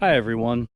Hi everyone.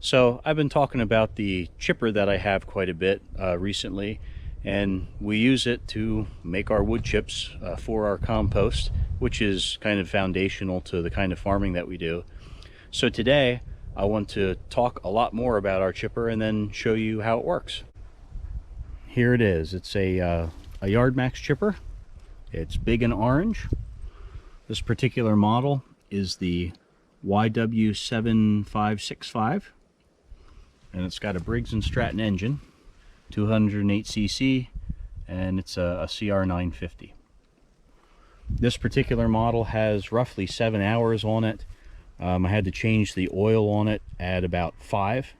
So I've been talking about the chipper that I have quite a bit recently, and we use it to make our wood chips for our compost, which is kind of foundational to the kind of farming that we do. So today I want to talk a lot more about our chipper and then show you how it works. Here it is. It's a Yardmax chipper. It's big and orange. This particular model is the YW7565, and it's got a Briggs & Stratton engine, 208cc, and it's a CR950. This particular model has roughly 7 hours on it. I had to change the oil on it at about 5,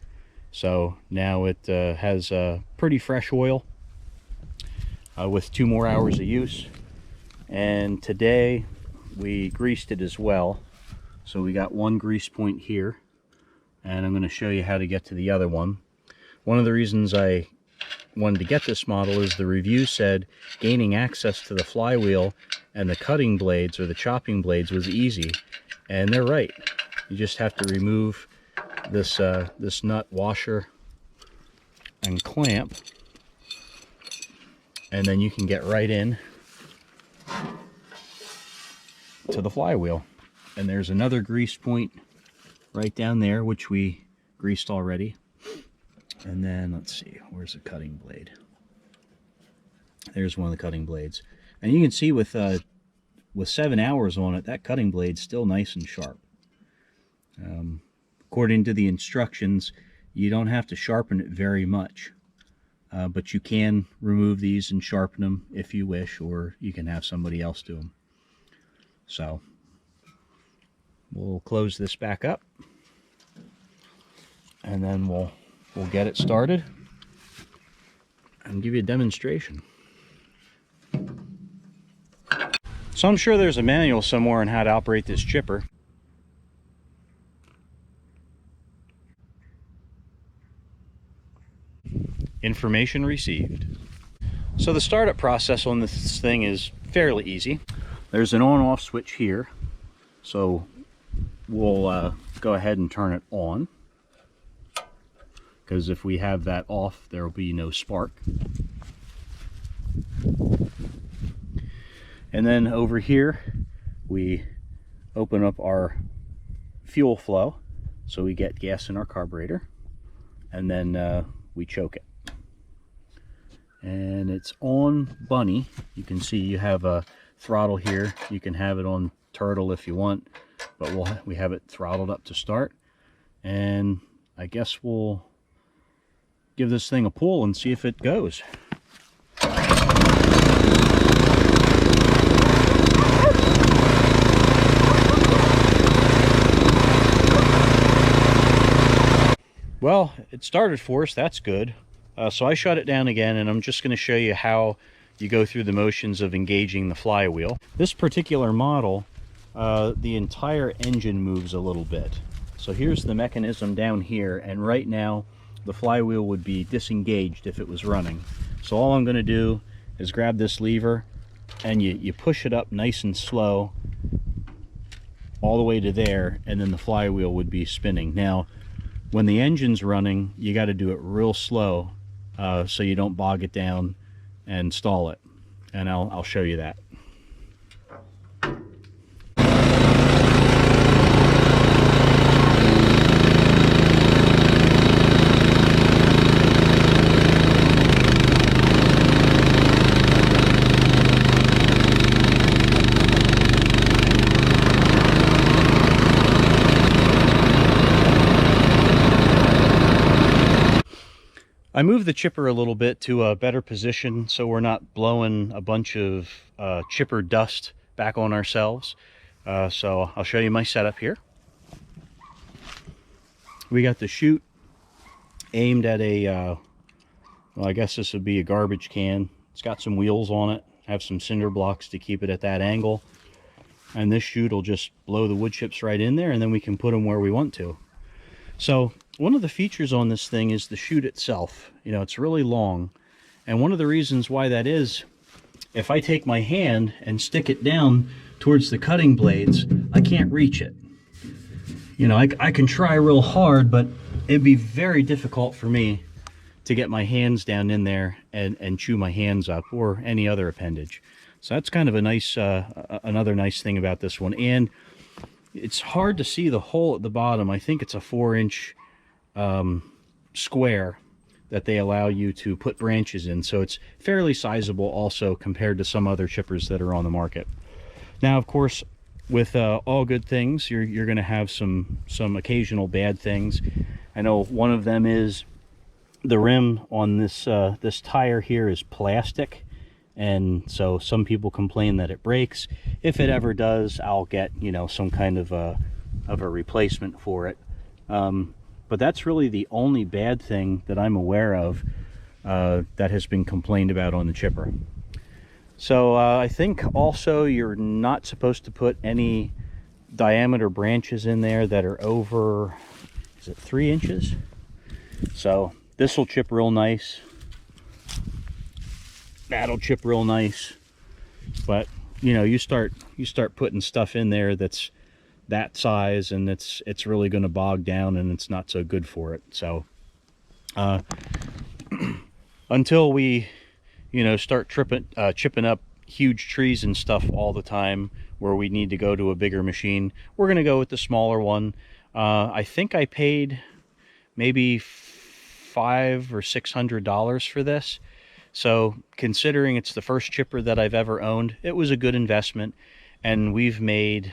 so now it has pretty fresh oil with 2 more hours of use. And today we greased it as well, so we got one grease point here, and I'm going to show you how to get to the other one. One of the reasons I wanted to get this model is the review said gaining access to the flywheel and the cutting blades or the chopping blades was easy, and they're right. You just have to remove this this nut washer and clamp, and then you can get right in to the flywheel. And there's another grease point right down there, which we greased already. And then let's see, where's the cutting blade? There's one of the cutting blades, and you can see with 7 hours on it, that cutting blade's still nice and sharp. According to the instructions, you don't have to sharpen it very much, but you can remove these and sharpen them if you wish, or you can have somebody else do them. So we'll close this back up, and then we'll get it started and give you a demonstration. So I'm sure there's a manual somewhere on how to operate this chipper. Information received. So the startup process on this thing is fairly easy. There's an on-off switch here, so we'll go ahead and turn it on, because if we have that off, there will be no spark. And then over here we open up our fuel flow so we get gas in our carburetor, and then we choke it. And it's on bunny. You can see you have a throttle here. You can have it on turtle if you want, but we have it throttled up to start. And I guess we'll give this thing a pull and see if it goes. Well, it started for us. That's good. So I shut it down again, and I'm just going to show you how you go through the motions of engaging the flywheel. This particular model, the entire engine moves a little bit. So here's the mechanism down here, and right now the flywheel would be disengaged if it was running. So all I'm going to do is grab this lever, and you push it up nice and slow all the way to there, and then the flywheel would be spinning. Now when the engine's running, you got to do it real slow so you don't bog it down and stall it, and I'll show you that. I moved the chipper a little bit to a better position so we're not blowing a bunch of chipper dust back on ourselves. So I'll show you my setup here. We got the chute aimed at a, well, I guess this would be a garbage can. It's got some wheels on it, have some cinder blocks to keep it at that angle. And this chute will just blow the wood chips right in there, and then we can put them where we want to. So one of the features on this thing is the chute itself. You know, it's really long, and one of the reasons why that is if I take my hand and stick it down towards the cutting blades, I can't reach it. You know, I can try real hard, but it'd be very difficult for me to get my hands down in there and chew my hands up, or any other appendage. So that's kind of a nice, another nice thing about this one. And it's hard to see the hole at the bottom. I think it's a 4-inch square that they allow you to put branches in. So it's fairly sizable also compared to some other chippers that are on the market. Now, of course, with all good things, you're going to have some occasional bad things. I know one of them is the rim on this this tire here is plastic, and so some people complain that it breaks. If it ever does, I'll get, you know, some kind of a replacement for it. But that's really the only bad thing that I'm aware of that has been complained about on the chipper. So I think also you're not supposed to put any diameter branches in there that are over, is it 3 inches? So this will chip real nice. That'll chip real nice. But you know, you start putting stuff in there that's that size, and it's really going to bog down, and it's not so good for it. So until we, you know, start chipping up huge trees and stuff all the time, where we need to go to a bigger machine, we're going to go with the smaller one. I think I paid maybe $500 or $600 for this. So considering it's the first chipper that I've ever owned, it was a good investment. And we've made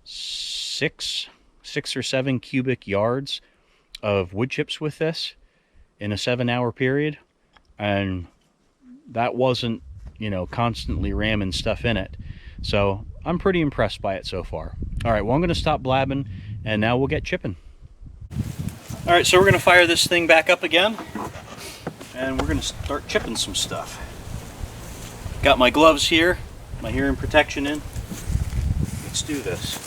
6 or 7 cubic yards of wood chips with this in a 7-hour period. And that wasn't, you know, constantly ramming stuff in it. So I'm pretty impressed by it so far. All right, well, I'm going to stop blabbing, and now we'll get chipping. All right, so we're going to fire this thing back up again, and we're going to start chipping some stuff. Got my gloves here, my hearing protection in. Let's do this.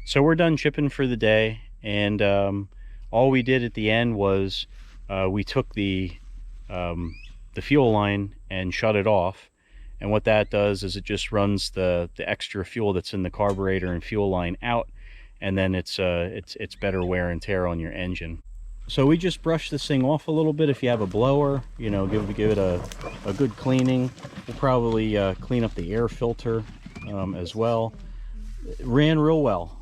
So we're done chipping for the day, and all we did at the end was we took the fuel line and shut it off. And what that does is it just runs the extra fuel that's in the carburetor and fuel line out, and then it's better wear and tear on your engine. So we just brush this thing off a little bit. If you have a blower, you know, give it a good cleaning. We'll probably clean up the air filter as well. It ran real well.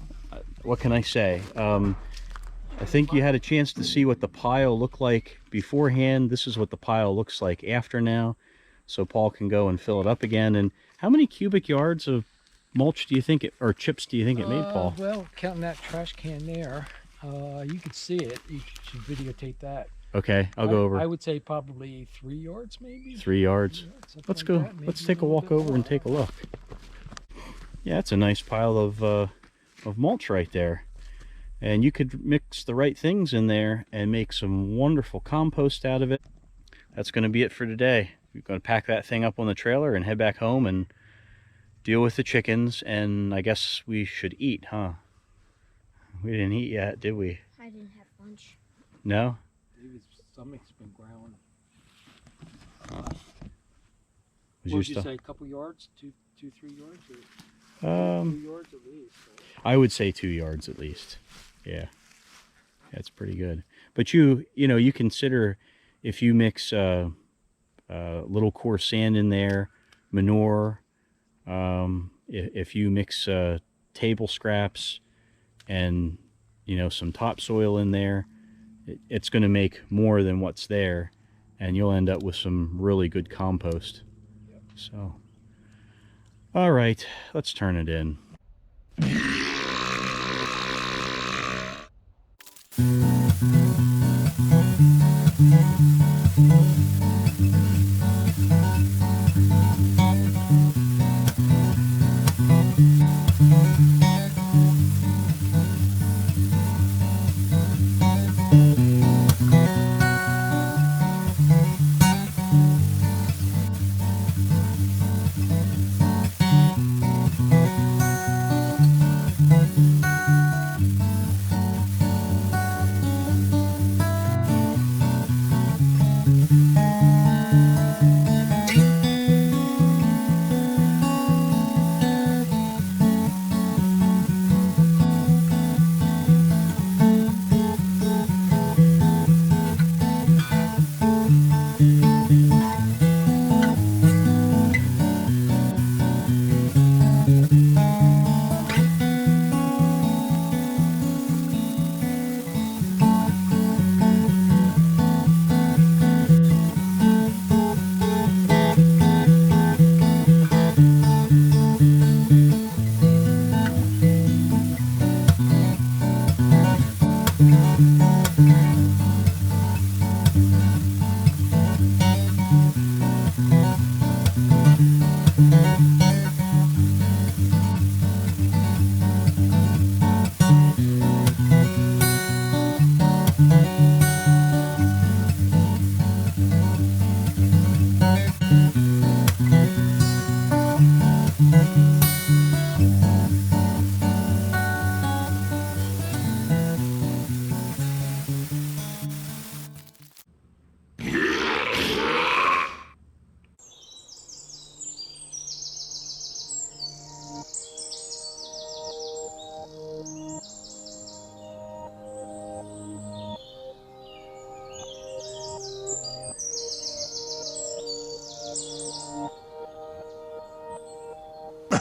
What can I say? I think you had a chance to see what the pile looked like beforehand. This is what the pile looks like after now. So Paul can go and fill it up again. And how many cubic yards of mulch do you think it, or chips do you think it made, Paul? Well, counting that trash can there, you could see it. You should videotape that. Okay, I'll go over. I would say probably 3 yards, maybe. 3 yards. Let's like go. that, Let's take a walk over and take a look. Yeah, it's a nice pile of mulch right there. And you could mix the right things in there and make some wonderful compost out of it. That's going to be it for today. We're going to pack that thing up on the trailer and head back home and deal with the chickens. And I guess we should eat, huh? We didn't eat yet, did we? I didn't have lunch. No? His stomach's been growling. Was What did you say? A couple yards? 3 yards? Or 2 yards at least. I would say 2 yards at least. Yeah, that's pretty good. But you know, you consider if you mix little coarse sand in there, manure, if you mix table scraps and, you know, some topsoil in there, it's going to make more than what's there, and you'll end up with some really good compost. Yep. So, all right, let's turn it in.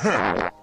Ahem.